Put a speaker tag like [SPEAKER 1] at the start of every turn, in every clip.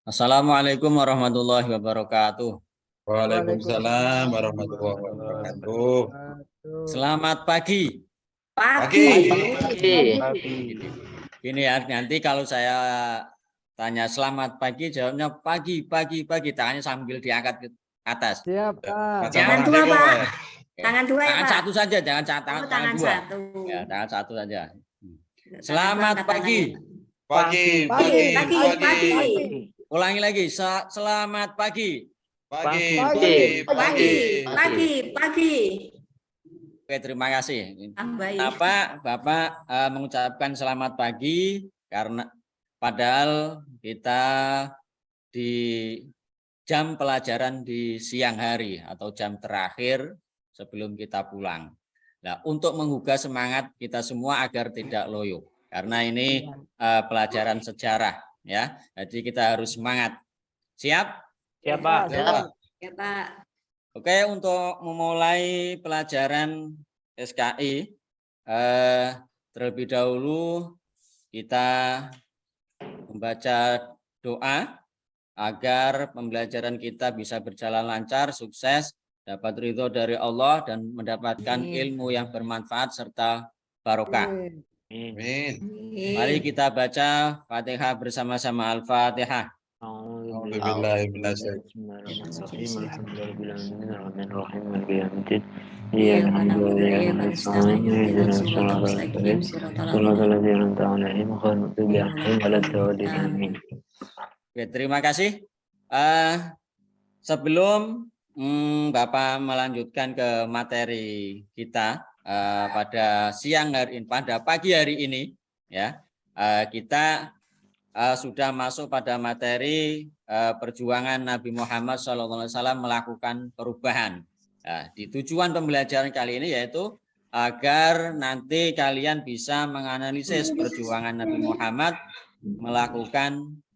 [SPEAKER 1] Assalamualaikum warahmatullahi wabarakatuh.
[SPEAKER 2] Waalaikumsalam warahmatullahi wabarakatuh.
[SPEAKER 1] Selamat pagi.
[SPEAKER 2] Pagi.
[SPEAKER 1] Ini ya, nanti kalau saya tanya selamat pagi, jawabnya pagi, tangannya sambil diangkat ke atas.
[SPEAKER 3] Siap, Pak.
[SPEAKER 1] Tangan
[SPEAKER 4] dua, Pak.
[SPEAKER 1] Tangan dua ya,
[SPEAKER 4] Tangan
[SPEAKER 1] Pak. Satu saja, jangan
[SPEAKER 4] tangan
[SPEAKER 1] dua.
[SPEAKER 4] Satu.
[SPEAKER 1] Ya, tangan satu saja. Selamat pagi.
[SPEAKER 2] Pagi.
[SPEAKER 1] Ulangi lagi, selamat pagi.
[SPEAKER 2] Pagi.
[SPEAKER 1] Oke, terima kasih.
[SPEAKER 4] Baik.
[SPEAKER 1] Bapak mengucapkan selamat pagi karena padahal kita di jam pelajaran di siang hari atau jam terakhir sebelum kita pulang. Nah, untuk menggugah semangat kita semua agar tidak loyo karena ini pelajaran sejarah ya. Jadi kita harus semangat. Siap?
[SPEAKER 3] Siap, Pak.
[SPEAKER 4] Ya, Pak.
[SPEAKER 1] Oke, untuk memulai pelajaran SKI, terlebih dahulu kita membaca doa agar pembelajaran kita bisa berjalan lancar, sukses, dapat ridho dari Allah, dan mendapatkan ilmu yang bermanfaat serta barokah.
[SPEAKER 2] Amin.
[SPEAKER 1] Mari kita baca Fatihah bersama-sama. Al-Fatihah. Oke, terima kasih. Sebelum Bapak melanjutkan ke materi kita pada pagi hari ini, ya, kita sudah masuk pada materi perjuangan Nabi Muhammad SAW melakukan perubahan. Di tujuan pembelajaran kali ini yaitu agar nanti kalian bisa menganalisis perjuangan Nabi Muhammad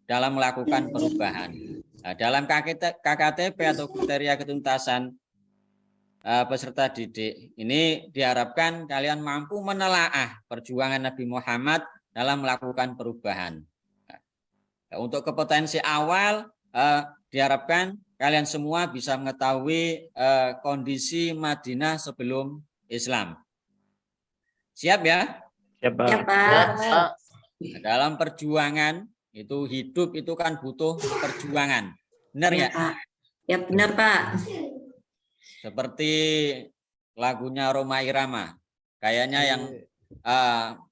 [SPEAKER 1] dalam melakukan perubahan. Dalam KKTP atau kriteria ketuntasan peserta didik ini diharapkan kalian mampu menelaah perjuangan Nabi Muhammad dalam melakukan perubahan. Untuk kompetensi awal diharapkan kalian semua bisa mengetahui kondisi Madinah sebelum Islam. Siap ya?
[SPEAKER 3] Siap, Pak.
[SPEAKER 4] Ya, Pak.
[SPEAKER 1] Dalam perjuangan itu hidup itu kan butuh perjuangan. Benar
[SPEAKER 4] Ya,
[SPEAKER 1] nggak?
[SPEAKER 4] Pak. Ya, benar, Pak.
[SPEAKER 1] Seperti lagunya Rhoma Irama. Kayaknya yang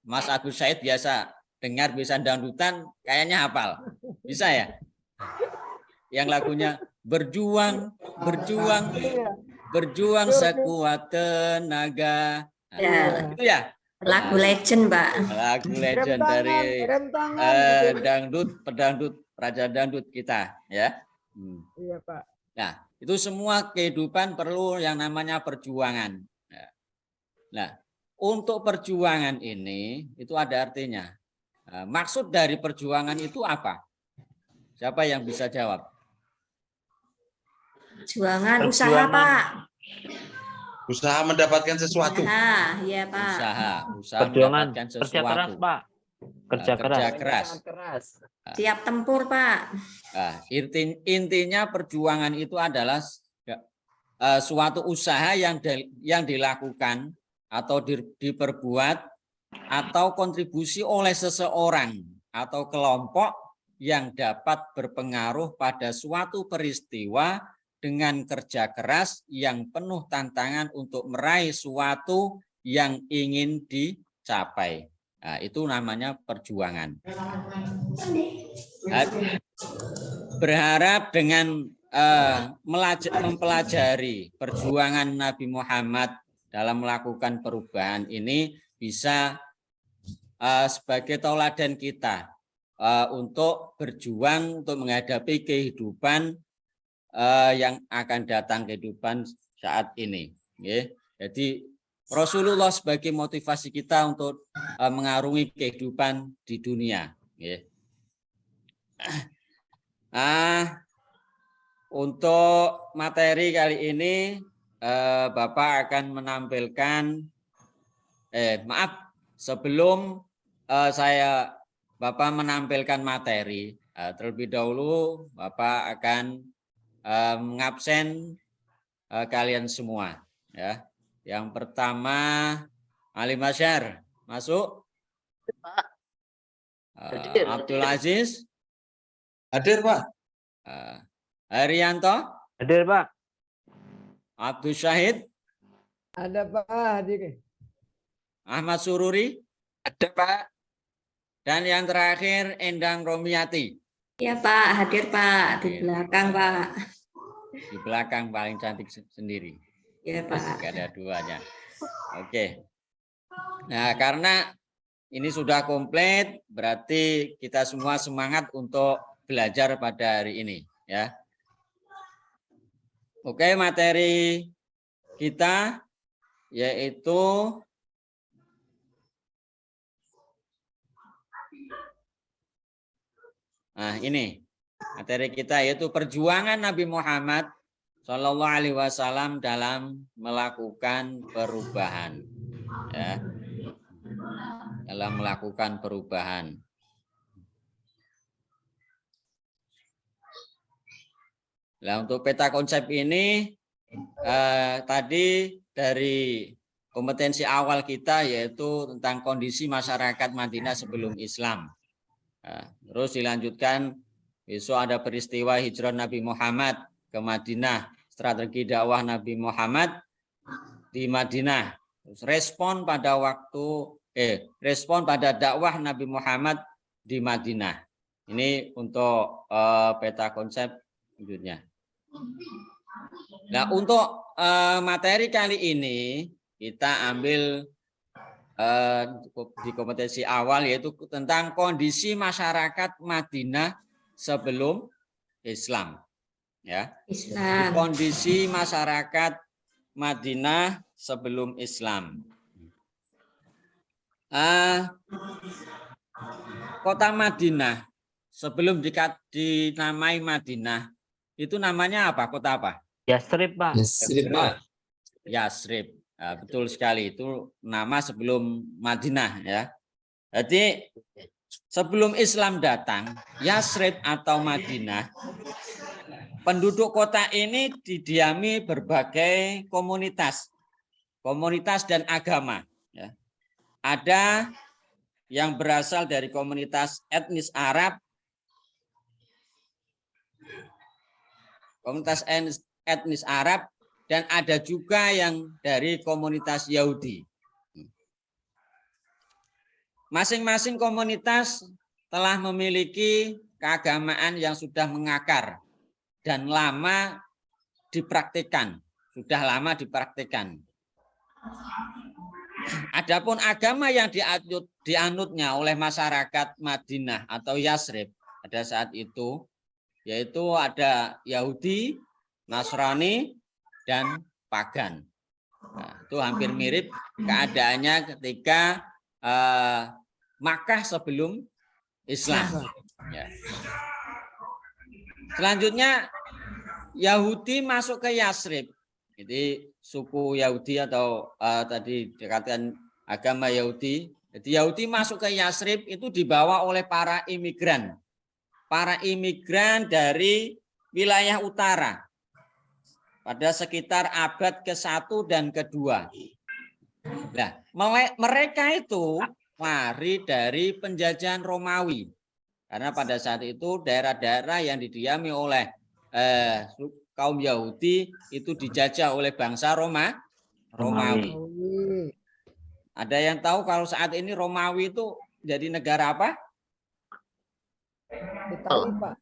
[SPEAKER 1] Mas Agus Said biasa dengar bisa dangdutan, kayaknya hafal. Bisa ya? Yang lagunya berjuang sekuat tenaga.
[SPEAKER 4] Ya.
[SPEAKER 1] Itu ya?
[SPEAKER 4] Lagu legend, Pak.
[SPEAKER 1] Lagu legend dari pedangdut, Raja Dangdut kita, ya.
[SPEAKER 3] Iya, Pak.
[SPEAKER 1] Nah, itu semua kehidupan perlu yang namanya perjuangan. Nah, untuk perjuangan ini itu ada artinya. Maksud dari perjuangan itu apa? Siapa yang bisa jawab?
[SPEAKER 4] Perjuangan usaha, Pak.
[SPEAKER 2] Usaha mendapatkan sesuatu.
[SPEAKER 4] Iya, Pak.
[SPEAKER 1] Usaha mendapatkan sesuatu.
[SPEAKER 3] Kerja keras, Pak. Kerja keras.
[SPEAKER 4] Siap tempur, Pak.
[SPEAKER 1] Nah, intinya perjuangan itu adalah suatu usaha yang dilakukan atau diperbuat atau kontribusi oleh seseorang atau kelompok yang dapat berpengaruh pada suatu peristiwa dengan kerja keras yang penuh tantangan untuk meraih suatu yang ingin dicapai. Nah, itu namanya perjuangan. Berharap dengan mempelajari perjuangan Nabi Muhammad dalam melakukan perubahan ini bisa sebagai tauladan kita untuk berjuang untuk menghadapi kehidupan yang akan datang, kehidupan saat ini. Jadi Rasulullah sebagai motivasi kita untuk mengarungi kehidupan di dunia. Untuk materi kali ini Bapak akan menampilkan sebelum saya Bapak menampilkan materi. Terlebih dahulu Bapak akan mengabsen kalian semua. Ya. Yang pertama Ali Masyar, masuk. Abdul Aziz.
[SPEAKER 2] Hadir, Pak.
[SPEAKER 1] Haryanto.
[SPEAKER 3] Hadir, Pak.
[SPEAKER 1] Abdul Syahid.
[SPEAKER 5] Ada Pak, hadir.
[SPEAKER 1] Ahmad Sururi.
[SPEAKER 3] Ada, Pak.
[SPEAKER 1] Dan yang terakhir Endang Romiati.
[SPEAKER 4] Ya Pak, hadir Pak. Di
[SPEAKER 1] Hadir.
[SPEAKER 4] belakang Pak.
[SPEAKER 1] Di belakang paling cantik sendiri.
[SPEAKER 4] Ya Pak.
[SPEAKER 1] Gak ada duanya. Oke. Nah, karena ini sudah komplit, berarti kita semua semangat untuk belajar pada hari ini, ya. Oke, materi kita yaitu ini materi kita yaitu perjuangan Nabi Muhammad Shallallahu Alaihi Wasallam dalam melakukan perubahan, ya, dalam melakukan perubahan. Nah, untuk peta konsep ini tadi dari kompetensi awal kita yaitu tentang kondisi masyarakat Madinah sebelum Islam. Terus dilanjutkan besok ada peristiwa hijrah Nabi Muhammad ke Madinah, strategi dakwah Nabi Muhammad di Madinah. Terus respon pada dakwah Nabi Muhammad di Madinah. Ini untuk peta konsep selanjutnya. Nah, untuk materi kali ini kita ambil di kompetensi awal yaitu tentang kondisi masyarakat Madinah sebelum Islam. Ya.
[SPEAKER 4] Islam.
[SPEAKER 1] Kondisi masyarakat Madinah sebelum Islam. Kota Madinah sebelum dinamai Madinah itu namanya apa? Kota apa?
[SPEAKER 3] Yasrib, Pak.
[SPEAKER 2] Yasrib, Pak.
[SPEAKER 1] Yasrib. Nah, betul sekali, itu nama sebelum Madinah, ya. Jadi sebelum Islam datang, Yasrib atau Madinah, penduduk kota ini didiami berbagai komunitas dan agama. Ya. Ada yang berasal dari komunitas etnis Arab, dan ada juga yang dari komunitas Yahudi. Masing-masing komunitas telah memiliki keagamaan yang sudah mengakar dan sudah lama dipraktikkan. Adapun agama yang dianutnya oleh masyarakat Madinah atau Yasrib pada saat itu, yaitu ada Yahudi, Nasrani, dan pagan. Nah, itu hampir mirip keadaannya ketika Makkah sebelum Islam. Ya. Selanjutnya Yahudi masuk ke Yasrib. Jadi suku Yahudi atau tadi dikatakan agama Yahudi. Jadi Yahudi masuk ke Yasrib itu dibawa oleh para imigran. Para imigran dari wilayah utara. Pada sekitar abad ke-1 dan ke-2. Nah, mereka itu lari dari penjajahan Romawi. Karena pada saat itu daerah-daerah yang didiami oleh kaum Yahudi itu dijajah oleh bangsa Romawi. Ada yang tahu kalau saat ini Romawi itu jadi negara apa?
[SPEAKER 5] Itali, Pak.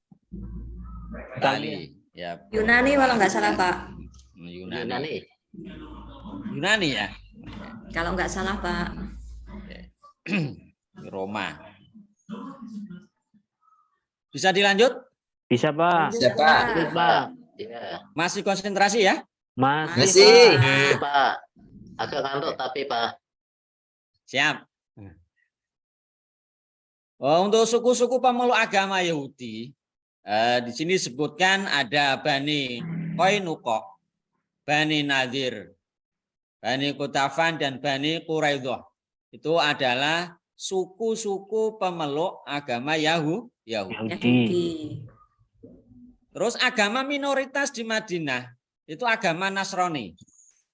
[SPEAKER 1] Itali. Ya.
[SPEAKER 4] Yunani kalau nggak salah Pak.
[SPEAKER 1] Yunani ya.
[SPEAKER 4] Kalau nggak salah Pak.
[SPEAKER 1] Roma. Bisa dilanjut?
[SPEAKER 3] Bisa, Pak.
[SPEAKER 5] Bisa, Pak.
[SPEAKER 3] Pak.
[SPEAKER 1] Masih konsentrasi ya?
[SPEAKER 3] Masih,
[SPEAKER 6] Pak. Pak. Agak ngantuk tapi Pak.
[SPEAKER 1] Siap. Untuk suku-suku pemeluk agama Yahudi, di sini disebutkan ada Bani Qainuqa, Bani Nadir, Bani Qutafan, dan Bani Quraidah. Itu adalah suku-suku pemeluk agama Yahudi.
[SPEAKER 4] Yahudi.
[SPEAKER 1] Terus agama minoritas di Madinah itu agama Nasrani.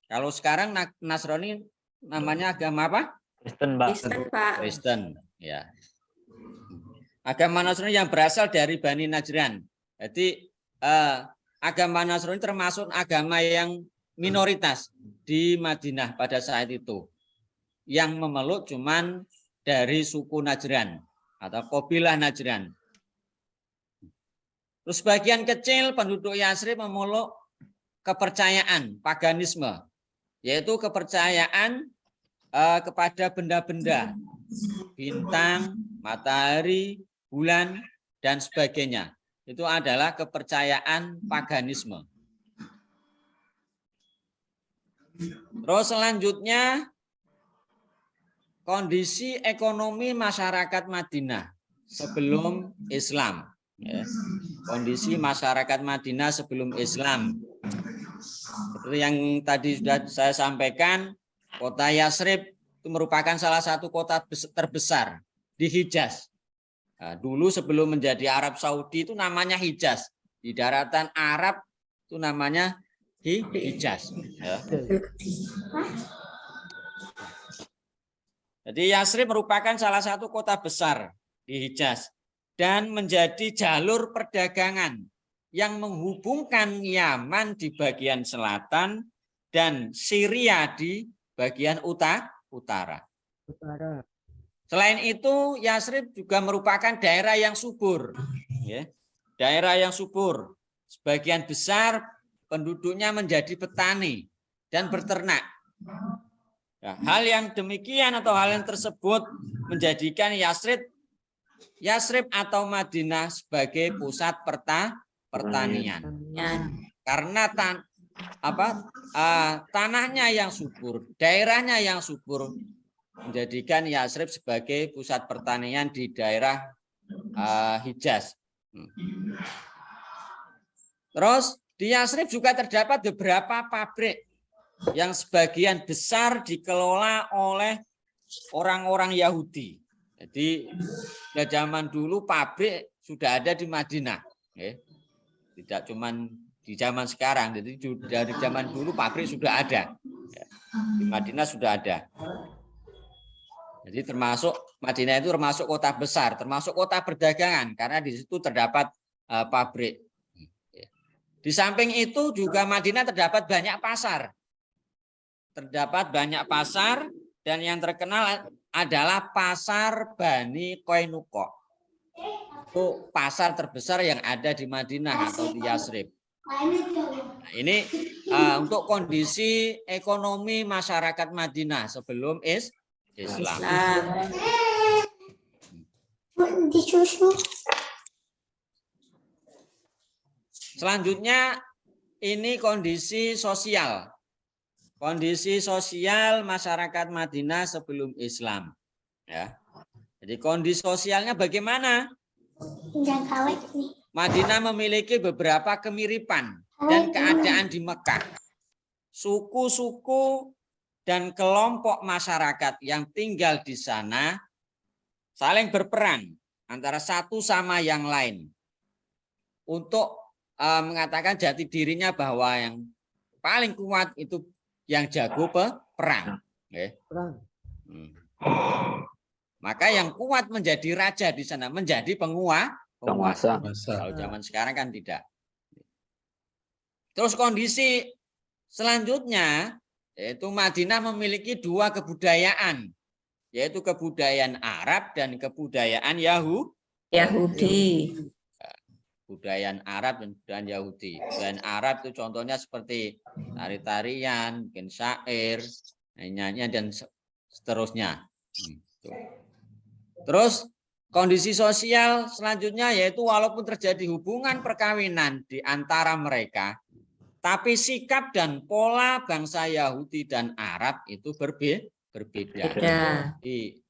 [SPEAKER 1] Kalau sekarang Nasrani namanya agama apa?
[SPEAKER 3] Kristen, Pak.
[SPEAKER 4] Kristen, Pak.
[SPEAKER 1] Kristen, ya. Agama Nasrani yang berasal dari Bani Najran. Jadi agama Nasrani termasuk agama yang minoritas di Madinah pada saat itu. Yang memeluk cuman dari suku Najran atau kabilah Najran. Terus sebagian kecil penduduk Yasrib memeluk kepercayaan paganisme, yaitu kepercayaan kepada benda-benda, bintang, matahari, bulan, dan sebagainya. Itu adalah kepercayaan paganisme. Terus selanjutnya, kondisi ekonomi masyarakat Madinah sebelum Islam. Ya. Kondisi masyarakat Madinah sebelum Islam. Seperti yang tadi sudah saya sampaikan, kota Yasrib itu merupakan salah satu kota terbesar di Hijaz. Nah, dulu sebelum menjadi Arab Saudi itu namanya Hijaz. Di daratan Arab itu namanya Hijaz. Ya. Jadi Yasrib merupakan salah satu kota besar di Hijaz dan menjadi jalur perdagangan yang menghubungkan Yaman di bagian selatan dan Syria di bagian utara. Selain itu, Yasrib juga merupakan daerah yang subur. Ya. Daerah yang subur. Sebagian besar penduduknya menjadi petani dan berternak. Nah, hal yang demikian atau hal yang tersebut menjadikan Yasrib atau Madinah sebagai pusat pertanian. Karena tanahnya yang subur, daerahnya yang subur menjadikan Yasrib sebagai pusat pertanian di daerah Hijaz. Terus di Yasrib juga terdapat beberapa pabrik yang sebagian besar dikelola oleh orang-orang Yahudi. Jadi zaman dulu pabrik sudah ada di Madinah, tidak cuman di zaman sekarang. Jadi dari zaman dulu pabrik sudah ada, di Madinah sudah ada. Jadi termasuk Madinah itu termasuk kota besar, termasuk kota perdagangan karena di situ terdapat pabrik. Di samping itu juga Madinah terdapat banyak pasar. Terdapat banyak pasar dan yang terkenal adalah pasar Bani Qainuqa. Itu pasar terbesar yang ada di Madinah atau di Yasrib. Nah, ini untuk kondisi ekonomi masyarakat Madinah sebelum Islam. Selanjutnya ini kondisi sosial. Kondisi sosial masyarakat Madinah sebelum Islam. Ya. Jadi kondisi sosialnya bagaimana? Madinah memiliki beberapa kemiripan dan keadaan di Mekah. Suku-suku dan kelompok masyarakat yang tinggal di sana saling berperang antara satu sama yang lain untuk mengatakan jati dirinya bahwa yang paling kuat itu yang jago perang. Maka yang kuat menjadi raja di sana, menjadi penguasa. Kalau zaman sekarang kan tidak. Terus kondisi selanjutnya yaitu Madinah memiliki dua kebudayaan, yaitu kebudayaan Arab dan kebudayaan Yahudi. Budayaan Arab dan budayaan Yahudi. Budayaan Arab itu contohnya seperti tari-tarian, mungkin syair, nyanyian dan seterusnya. Terus kondisi sosial selanjutnya yaitu walaupun terjadi hubungan perkawinan di antara mereka, tapi sikap dan pola bangsa Yahudi dan Arab itu berbeda. Jadi,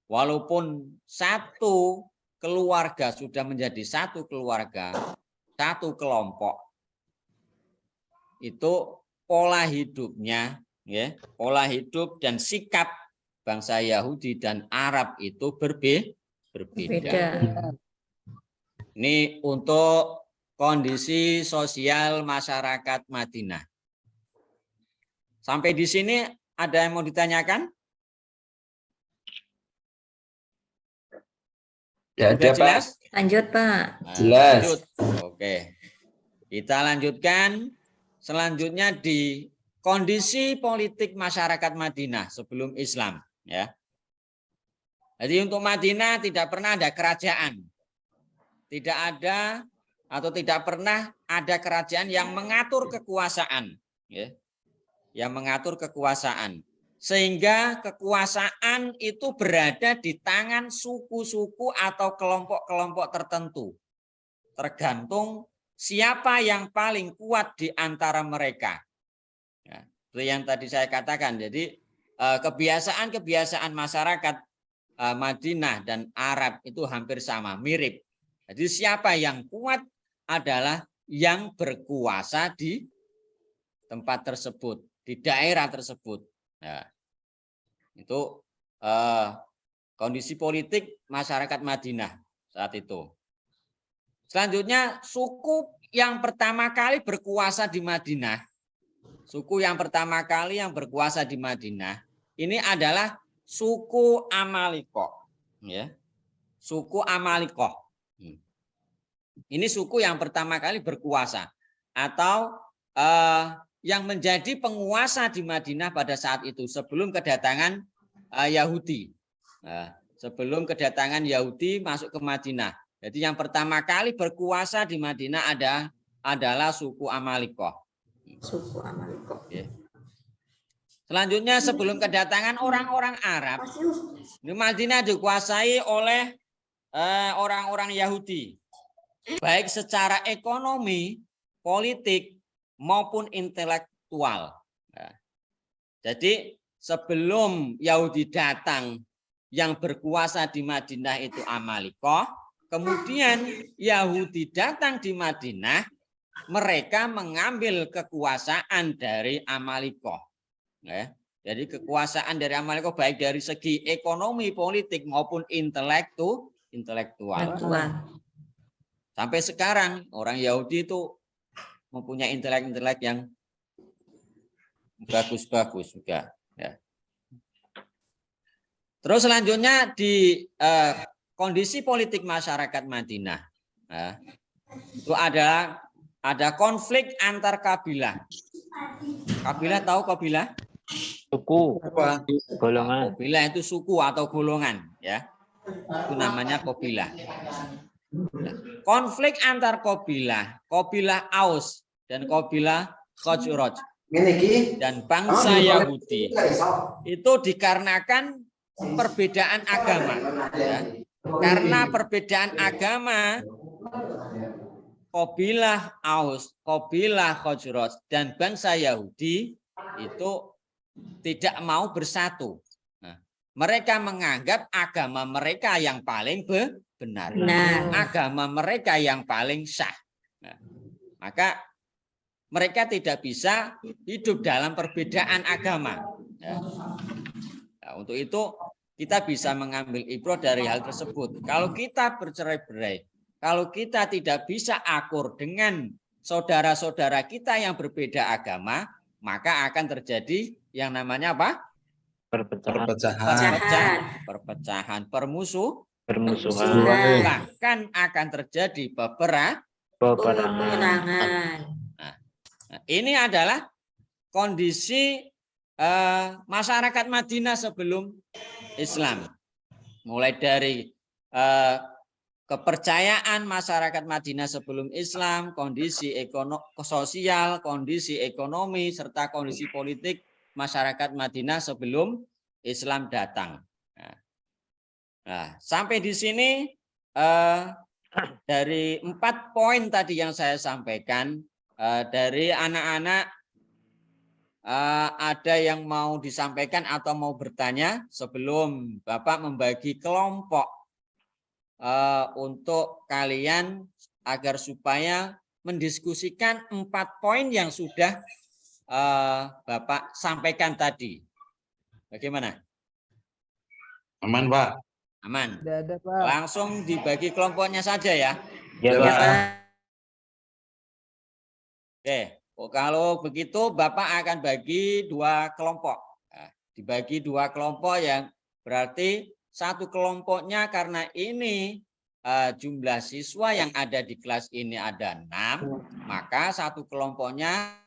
[SPEAKER 1] walaupun satu keluarga sudah menjadi satu keluarga, satu kelompok, itu pola hidupnya, pola hidup dan sikap bangsa Yahudi dan Arab itu berbeda.
[SPEAKER 4] Beda.
[SPEAKER 1] Ini untuk kondisi sosial masyarakat Madinah. Sampai di sini ada yang mau ditanyakan?
[SPEAKER 2] Ya,
[SPEAKER 1] Sudah
[SPEAKER 2] ada, Pak.
[SPEAKER 1] jelas?
[SPEAKER 4] Lanjut, Pak.
[SPEAKER 1] Nah,
[SPEAKER 2] Jelas.
[SPEAKER 1] lanjut. Oke. Kita lanjutkan selanjutnya di kondisi politik masyarakat Madinah sebelum Islam, ya. Jadi untuk Madinah tidak pernah ada kerajaan. Tidak ada atau tidak pernah ada kerajaan yang mengatur kekuasaan, ya. Yang mengatur kekuasaan. Sehingga kekuasaan itu berada di tangan suku-suku atau kelompok-kelompok tertentu. Tergantung siapa yang paling kuat di antara mereka. Ya, itu yang tadi saya katakan. Jadi kebiasaan-kebiasaan masyarakat Madinah dan Arab itu hampir sama, mirip. Jadi siapa yang kuat adalah yang berkuasa di tempat tersebut, di daerah tersebut. Ya, itu kondisi politik masyarakat Madinah saat itu. Selanjutnya suku yang pertama kali berkuasa di Madinah, suku yang pertama kali yang berkuasa di Madinah ini adalah suku Amalikoh, ya, suku Amalikoh. Ini suku yang pertama kali berkuasa atau yang menjadi penguasa di Madinah pada saat itu sebelum kedatangan Yahudi. Sebelum kedatangan Yahudi masuk ke Madinah. Jadi yang pertama kali berkuasa di Madinah adalah suku Amalikoh.
[SPEAKER 4] Suku Amalikoh.
[SPEAKER 1] Selanjutnya sebelum kedatangan orang-orang Arab, di Madinah dikuasai oleh orang-orang Yahudi. Baik secara ekonomi, politik, maupun intelektual. Jadi sebelum Yahudi datang, yang berkuasa di Madinah itu Amalikoh. Kemudian Yahudi datang di Madinah, mereka mengambil kekuasaan dari Amalikoh. Jadi kekuasaan dari Amalikoh baik dari segi ekonomi, politik maupun intelektual. Sampai sekarang orang Yahudi itu mempunyai intelek yang bagus-bagus juga. Ya. Terus selanjutnya di kondisi politik masyarakat Madinah, itu ada konflik antar kabilah. Kabilah tahu kabilah?
[SPEAKER 3] Suku.
[SPEAKER 2] Apa?
[SPEAKER 3] Golongan.
[SPEAKER 1] Kabilah itu suku atau golongan, ya. Itu namanya kabilah. Konflik antar kabilah Aus dan kabilah Khazraj dan bangsa Yahudi itu dikarenakan perbedaan agama. Ya. Karena perbedaan agama, kabilah Aus, kabilah Khazraj dan bangsa Yahudi itu tidak mau bersatu. Nah, mereka menganggap agama mereka yang paling benar. Agama mereka yang paling sah. Nah, maka mereka tidak bisa hidup dalam perbedaan agama. Ya. Nah, untuk itu kita bisa mengambil ibrah dari hal tersebut. Kalau kita bercerai-berai, kalau kita tidak bisa akur dengan saudara-saudara kita yang berbeda agama, maka akan terjadi yang namanya apa? Perpecahan, permusuhan. Bahkan akan terjadi peperangan. Nah, ini adalah kondisi masyarakat Madinah sebelum Islam. Mulai dari kepercayaan masyarakat Madinah sebelum Islam, kondisi sosial, kondisi ekonomi, serta kondisi politik masyarakat Madinah sebelum Islam datang. Nah, sampai di sini dari 4 poin tadi yang saya sampaikan, dari anak-anak ada yang mau disampaikan atau mau bertanya sebelum Bapak membagi kelompok untuk kalian agar supaya mendiskusikan 4 poin yang sudah Bapak sampaikan tadi. Bagaimana?
[SPEAKER 2] Aman, Pak.
[SPEAKER 1] Aman.
[SPEAKER 5] Ada Pak.
[SPEAKER 1] Langsung dibagi kelompoknya saja ya.
[SPEAKER 3] Ya,
[SPEAKER 2] Ya,
[SPEAKER 3] Pak.
[SPEAKER 2] Pak.
[SPEAKER 1] Oke, kalau begitu Bapak akan bagi 2 kelompok. Nah, dibagi 2 kelompok yang berarti satu kelompoknya karena ini jumlah siswa yang ada di kelas ini ada 6, maka satu kelompoknya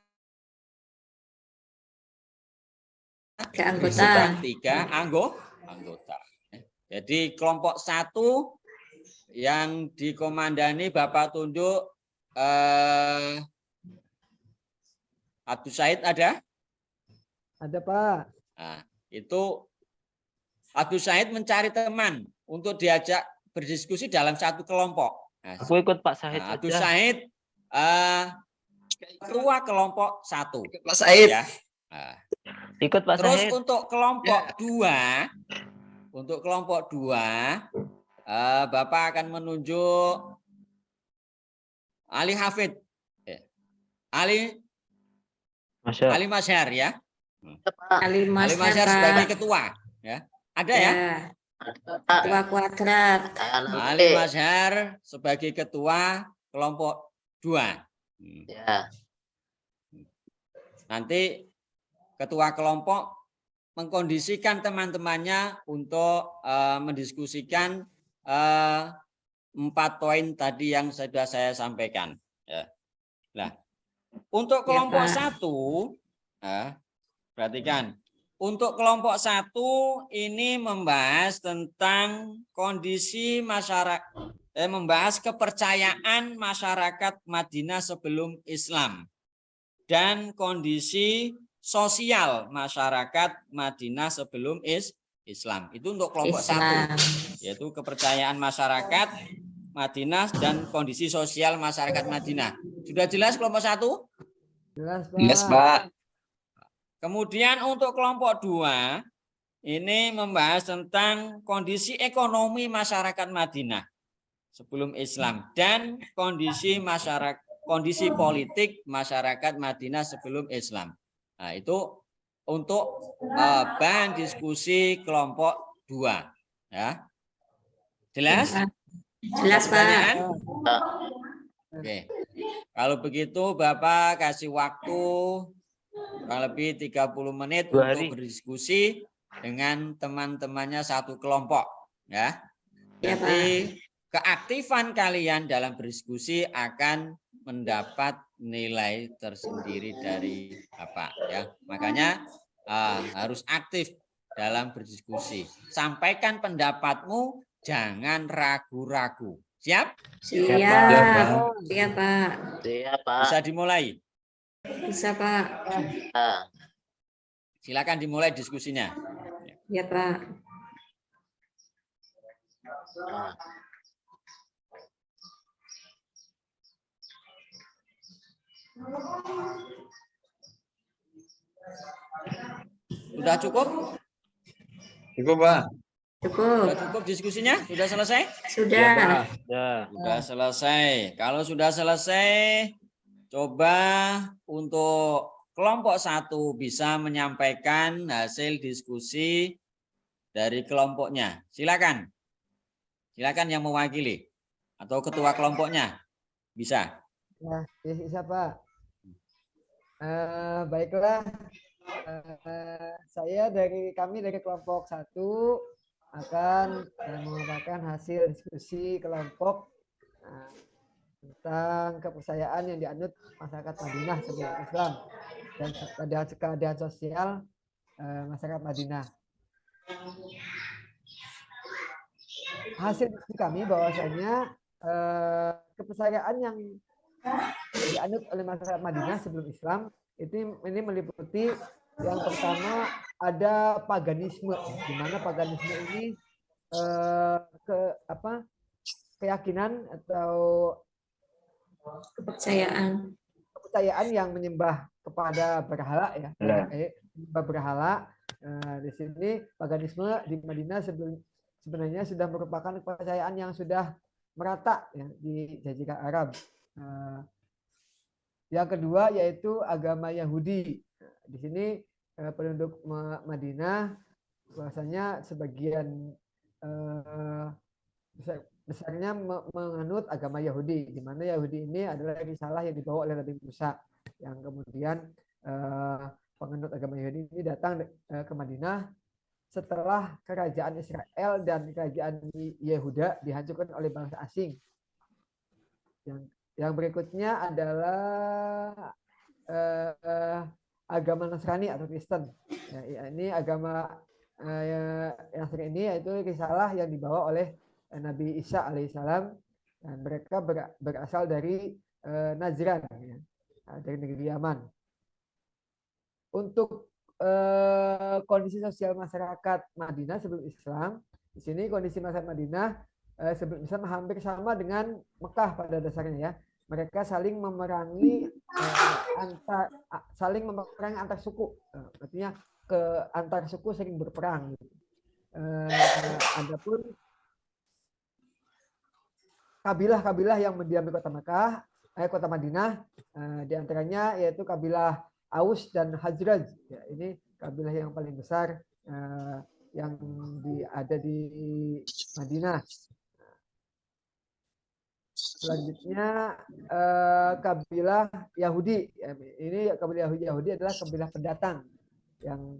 [SPEAKER 4] Anggota.
[SPEAKER 1] 3 anggota. Jadi kelompok 1 yang dikomandani Bapak tunjuk Abdul Said ada?
[SPEAKER 5] Ada Pak.
[SPEAKER 1] Nah, itu Abdul Said mencari teman untuk diajak berdiskusi dalam satu kelompok. Nah,
[SPEAKER 3] Aku ikut Pak Sahid
[SPEAKER 1] Abdul
[SPEAKER 3] aja.
[SPEAKER 1] Said ketua kelompok 1.
[SPEAKER 2] Pak Said.
[SPEAKER 1] Ya. Nah,
[SPEAKER 3] Ikut Pak
[SPEAKER 1] terus
[SPEAKER 3] Sahid.
[SPEAKER 1] untuk kelompok 2, Bapak akan menunjuk Ali Hafid, Ali Mazhar ya.
[SPEAKER 4] Ali
[SPEAKER 1] Ali Mazhar sebagai ketua, ya. Ada ya?
[SPEAKER 4] Ketua kuadrat.
[SPEAKER 1] Ali Mazhar sebagai ketua kelompok 2.
[SPEAKER 6] Ya.
[SPEAKER 1] Nanti ketua kelompok mengkondisikan teman-temannya untuk mendiskusikan 4 poin tadi yang sudah saya sampaikan. Ya. Nah, untuk kelompok 1, perhatikan. Untuk kelompok 1 ini membahas tentang kondisi masyarakat, membahas kepercayaan masyarakat Madinah sebelum Islam dan kondisi sosial masyarakat Madinah sebelum Islam. Itu untuk kelompok 1, yaitu kepercayaan masyarakat Madinah dan kondisi sosial masyarakat Madinah. Sudah jelas kelompok 1?
[SPEAKER 5] Jelas Pak.
[SPEAKER 2] Yes, Pak.
[SPEAKER 1] Kemudian untuk kelompok 2 ini membahas tentang kondisi ekonomi masyarakat Madinah sebelum Islam dan kondisi politik masyarakat Madinah sebelum Islam. Nah, itu untuk bahan diskusi kelompok 2 ya. Jelas?
[SPEAKER 4] Jelas Pak.
[SPEAKER 1] Oke. Kalau begitu Bapak kasih waktu kurang lebih 30 menit
[SPEAKER 3] 2 hari.
[SPEAKER 1] untuk berdiskusi dengan teman-temannya satu kelompok ya.
[SPEAKER 4] Ya,
[SPEAKER 1] Nanti keaktifan kalian dalam berdiskusi akan mendapat nilai tersendiri dari Bapak ya. Makanya harus aktif dalam berdiskusi. Sampaikan pendapatmu, jangan ragu-ragu. Siap?
[SPEAKER 4] Siap.
[SPEAKER 2] Pak.
[SPEAKER 4] Siap Pak.
[SPEAKER 6] Iya, Pak.
[SPEAKER 1] Bisa dimulai.
[SPEAKER 4] Bisa Pak.
[SPEAKER 6] Ah,
[SPEAKER 1] Silakan dimulai diskusinya.
[SPEAKER 4] Ya Pak.
[SPEAKER 6] ah.
[SPEAKER 1] Sudah cukup?
[SPEAKER 2] Cukup, Pak.
[SPEAKER 4] Cukup.
[SPEAKER 1] Sudah cukup diskusinya? Sudah selesai?
[SPEAKER 4] Sudah.
[SPEAKER 3] Ya.
[SPEAKER 1] Sudah selesai. Kalau sudah selesai, coba untuk kelompok 1 bisa menyampaikan hasil diskusi dari kelompoknya. Silakan. Silakan yang mewakili atau ketua kelompoknya. Bisa.
[SPEAKER 5] Ya, bisa Pak. Baiklah. Kami dari kelompok 1 akan mengungkapkan hasil diskusi kelompok tentang kepercayaan yang dianut masyarakat Madinah sebelum Islam dan keadaan sosial masyarakat Madinah. Hasil diskusi kami bahwasanya kepercayaan yang dianut oleh masyarakat Madinah sebelum Islam ini meliputi yang pertama ada paganisme, di mana paganisme ini keyakinan atau kepercayaan yang menyembah kepada berhala ya, menyembah berhala. Di sini paganisme di Madinah sebenarnya sudah merupakan kepercayaan yang sudah merata ya, di Jazirah Arab. Yang kedua yaitu agama Yahudi. Di sini penduduk Madinah bahwasanya sebagian besarnya menganut agama Yahudi, di mana Yahudi ini adalah risalah yang dibawa oleh Nabi Musa, yang kemudian penganut agama Yahudi ini datang ke Madinah setelah kerajaan Israel dan kerajaan Yehuda dihancurkan oleh bangsa asing. Yang berikutnya adalah agama Nasrani atau Kristen. Ya, ini agama Nasrani ini yaitu risalah yang dibawa oleh Nabi Isa alaihissalam, dan mereka berasal dari Najran, ya, dari negeri Yaman. Untuk kondisi sosial masyarakat Madinah sebelum Islam, di sini kondisi masyarakat Madinah sebelum Islam hampir sama dengan Mekah pada dasarnya, ya. Mereka saling memerangi antar suku, artinya antar suku sering berperang. Adapun kabilah-kabilah yang mendiami kota Madinah, diantaranya yaitu kabilah Aus dan Khazraj. Ya, ini kabilah yang paling besar yang ada di Madinah. Selanjutnya kabilah Yahudi. Ini kabilah Yahudi adalah kabilah pendatang yang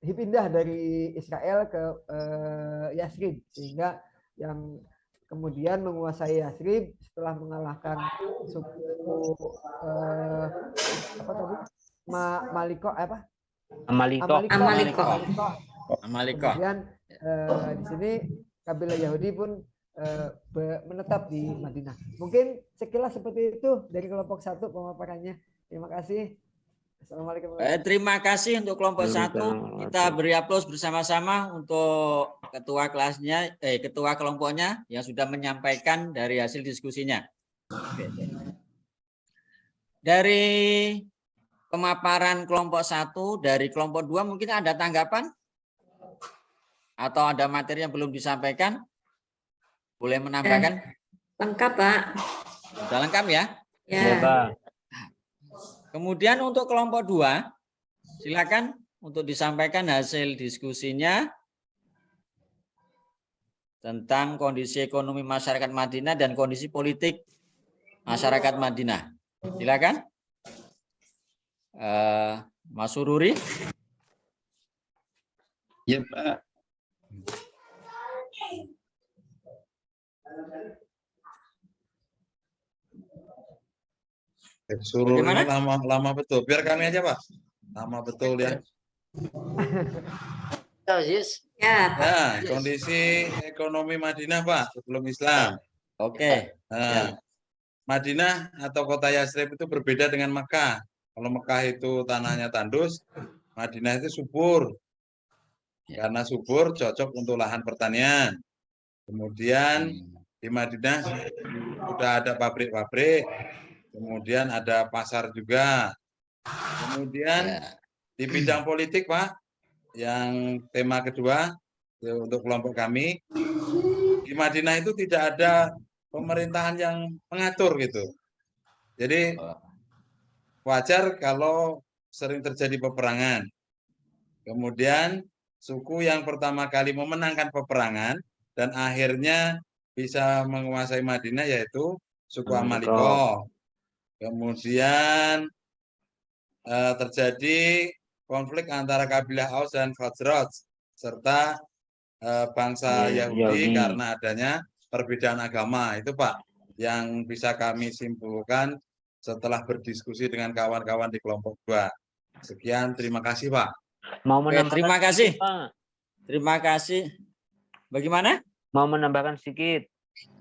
[SPEAKER 5] pindah dari Israel ke Yasrib, sehingga yang kemudian menguasai Yasrib setelah mengalahkan suku
[SPEAKER 1] Amaliko.
[SPEAKER 5] Kemudian di sini kabilah Yahudi pun menetap di Madinah. Mungkin sekilas seperti itu dari kelompok 1 pemaparannya. Terima kasih. Assalamualaikum.
[SPEAKER 1] Terima kasih untuk kelompok 1. Kita beri aplaus bersama-sama untuk ketua kelasnya, ketua kelompoknya yang sudah menyampaikan dari hasil diskusinya. Dari pemaparan kelompok 1, dari kelompok 2 mungkin ada tanggapan atau ada materi yang belum disampaikan? Boleh menambahkan?
[SPEAKER 4] Lengkap, Pak.
[SPEAKER 1] Sudah lengkap ya?
[SPEAKER 4] Ya.
[SPEAKER 3] Pak.
[SPEAKER 1] Kemudian untuk kelompok 2, silakan untuk disampaikan hasil diskusinya tentang kondisi ekonomi masyarakat Madinah dan kondisi politik masyarakat Madinah. Silakan. Mas Sururi.
[SPEAKER 2] Ya, Pak. Suruh ini lama betul. Biar kami aja, Pak. Lama betul ya.
[SPEAKER 4] Ya.
[SPEAKER 2] Ya, kondisi ekonomi Madinah, Pak, sebelum Islam.
[SPEAKER 1] Oke.
[SPEAKER 2] Nah, Madinah atau kota Yasrib itu berbeda dengan Mekah. Kalau Mekah itu tanahnya tandus, Madinah itu subur. Karena subur cocok untuk lahan pertanian. Kemudian di Madinah sudah ada pabrik-pabrik. Kemudian ada pasar juga. Kemudian di bidang politik, Pak, yang tema kedua untuk kelompok kami, di Madinah itu tidak ada pemerintahan yang mengatur gitu. Jadi wajar kalau sering terjadi peperangan. Kemudian suku yang pertama kali memenangkan peperangan dan akhirnya bisa menguasai Madinah yaitu suku Amaliko. Kemudian terjadi konflik antara kabilah Aus dan Khazraj serta bangsa Yahudi karena adanya perbedaan agama. Itu Pak yang bisa kami simpulkan setelah berdiskusi dengan kawan-kawan di kelompok 2. Sekian, terima kasih Pak.
[SPEAKER 3] Mau menambahkan
[SPEAKER 1] terima kasih.
[SPEAKER 3] sedikit, Pak.
[SPEAKER 1] Terima kasih. Bagaimana?
[SPEAKER 3] Mau menambahkan sedikit.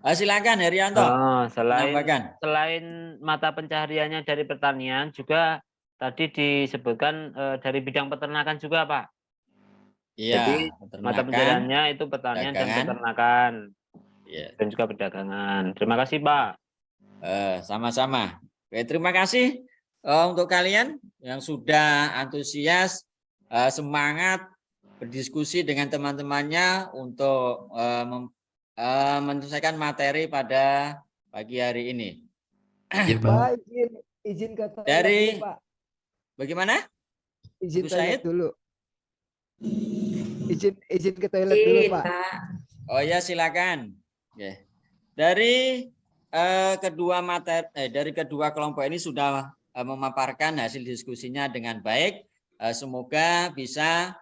[SPEAKER 1] Silakan Herianto.
[SPEAKER 3] Selain mata pencahariannya dari pertanian, juga tadi disebutkan dari bidang peternakan juga, Pak.
[SPEAKER 1] Iya.
[SPEAKER 3] Jadi mata pencahariannya itu pertanian dan peternakan, dan juga perdagangan. Terima kasih, Pak.
[SPEAKER 1] Sama-sama. Terima kasih untuk kalian yang sudah antusias, semangat berdiskusi dengan teman-temannya untuk menyelesaikan materi pada pagi hari ini.
[SPEAKER 5] Pak, izin kata
[SPEAKER 1] dari
[SPEAKER 5] Pak.
[SPEAKER 1] Bagaimana?
[SPEAKER 5] izin
[SPEAKER 1] Ibu
[SPEAKER 5] toilet
[SPEAKER 1] Said?
[SPEAKER 5] dulu. Izin ke toilet dulu,
[SPEAKER 4] Izin,
[SPEAKER 5] Pak.
[SPEAKER 4] Pak.
[SPEAKER 1] Oh ya, silakan. Oke. Dari dari kedua kelompok ini sudah memaparkan hasil diskusinya dengan baik. Semoga bisa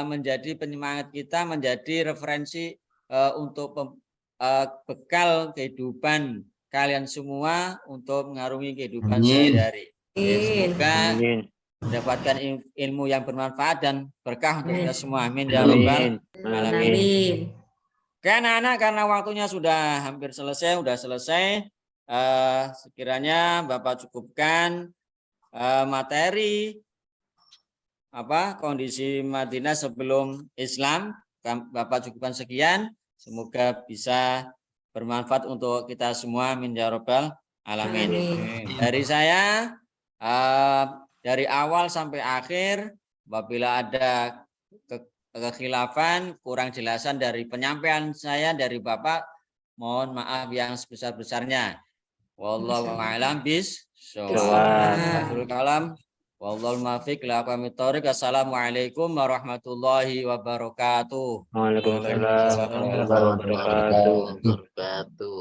[SPEAKER 1] menjadi penyemangat kita, menjadi referensi untuk bekal kehidupan kalian semua untuk mengarungi kehidupan sehari-hari. Semoga
[SPEAKER 3] Amin.
[SPEAKER 1] mendapatkan ilmu yang bermanfaat dan berkah untuk kita semua. Amin ya rabbal alamin.
[SPEAKER 4] Amin.
[SPEAKER 1] Oke anak-anak, karena waktunya sudah hampir selesai, sekiranya Bapak cukupkan materi kondisi Madinah sebelum Islam. Bapak cukupkan sekian, semoga bisa bermanfaat untuk kita semua. Amin ya rabbal alamin. Dari saya dari awal sampai akhir, apabila ada kekhilafan, kurang jelasan dari penyampaian saya dari Bapak, mohon maaf yang sebesar-besarnya. Wallahu a'lam bishawab. Kalam. Wallahu muwaffiq ila aqwamit thoriq. Assalamualaikum warahmatullahi wabarakatuh.
[SPEAKER 3] Waalaikumsalam warahmatullahi wabarakatuh.
[SPEAKER 6] Wabarakatuh.